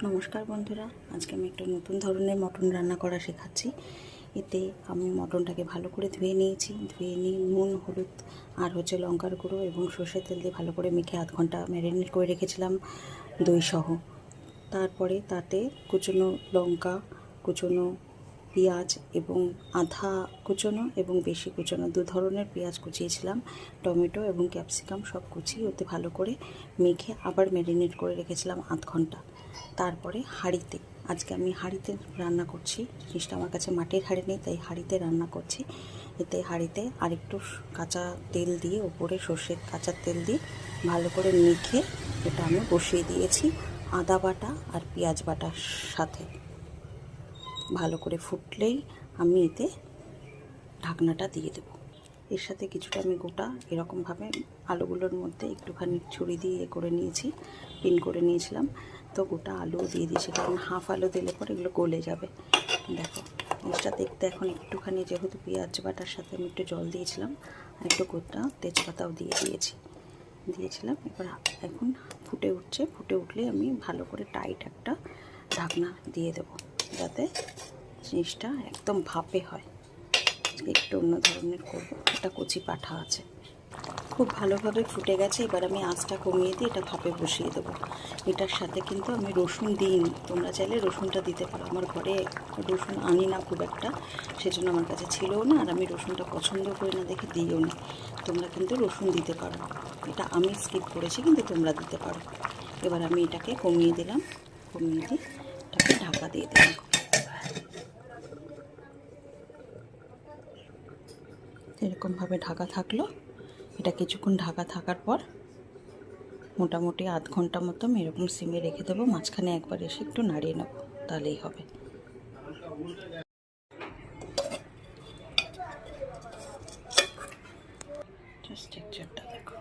নমস্কার বন্ধুরা, আজকে আমি একটা নতুন ধরনের মটন রান্না করা শেখাচ্ছি। এতে আমি মটনটাকে ভালো করে ধুয়ে নিয়েছি। ধুয়ে নিয়ে নুন, হলুদ আর লঙ্কার গুঁড়ো এবং সর্ষের তেল দিয়ে ভালো করে মেখে আধ ঘন্টা ম্যারিনেট করে রেখেছিলাম দই সহ। তারপরে তাতে কুচনো লঙ্কা, কুচনো পেঁয়াজ এবং আধা কুচনো এবং বেশি কুচনো দু ধরনের পেঁয়াজ কুচিয়েছিলাম, টমেটো এবং ক্যাপসিকাম সব কুচিয়ে ওতে ভালো করে মেখে আবার ম্যারিনেট করে রেখেছিলাম আধ ঘন্টা। তারপরে হাঁড়িতে, আজকে আমি হাঁড়িতে রান্না করছি। জিনিসটা আমার কাছে মাটির হাঁড়ি নেই, তাই হাঁড়িতে রান্না করছি। এতে হাঁড়িতে আরেকটু কাঁচা তেল দিয়ে, ওপরে সর্ষের কাঁচা তেল দিয়ে ভালো করে মেখে এটা আমি বসিয়ে দিয়েছি আদা বাটা আর পেঁয়াজ বাটার সাথে। ভালো করে ফুটলেই আমি এতে ঢাকনাটা দিয়ে দেবো। এর সাথে কিছুটা আমি গোটা এরকমভাবে আলুগুলোর মধ্যে একটুখানি ছুরি দিয়ে করে নিয়েছি, পিন করে নিয়েছিলাম। তো গোটা আলুও দিয়ে দিয়েছি, কারণ হাফ আলু দিলে পরে এগুলো গলে যাবে। দেখো জিনিসটা দেখতে এখন একটুখানি, যেহেতু পেঁয়াজ বাটার সাথে আমি একটু জল দিয়েছিলাম আর একটু গোটা তেজপাতাও দিয়েছিলাম। এবার এখন ফুটে উঠছে, ফুটে উঠলে আমি ভালো করে টাইট একটা ঢাকনা দিয়ে দেবো, যাতে জিনিসটা একদম ভাপে হয়। একটু অন্য ধরনের করবো। এটা কচি পাঠা আছে, খুব ভালোভাবে ফুটে গেছে। এবার আমি আঁচটা কমিয়ে দিয়ে এটা ভাপে বসিয়ে দেবো। এটার সাথে কিন্তু আমি রসুন দিইনি, তোমরা চাইলে রসুনটা দিতে পারো। আমার ঘরে রসুন আনি না খুব একটা, সেজন্য আমার কাছে ছিলও না, আর আমি রসুনটা পছন্দ করি না দেখে দিইও নি। তোমরা কিন্তু রসুন দিতে পারো, এটা আমি স্কিপ করেছি, কিন্তু তোমরা দিতে পারো। এবার আমি এটাকে কমিয়ে দিলাম, কমিয়ে দিয়ে এটাকে ঢাকা দিয়ে দিলাম। এরকমভাবে ঢাকা থাকলো। এটা কিছুক্ষণ ঢাকা থাকার পর মোটামুটি আধ ঘন্টা মতো আমি এরকম সিমে রেখে দেবো। মাঝখানে একবার এসে একটু নাড়িয়ে নেবো, তাহলেই হবে। জাস্ট টেক্সচারটা দেখো।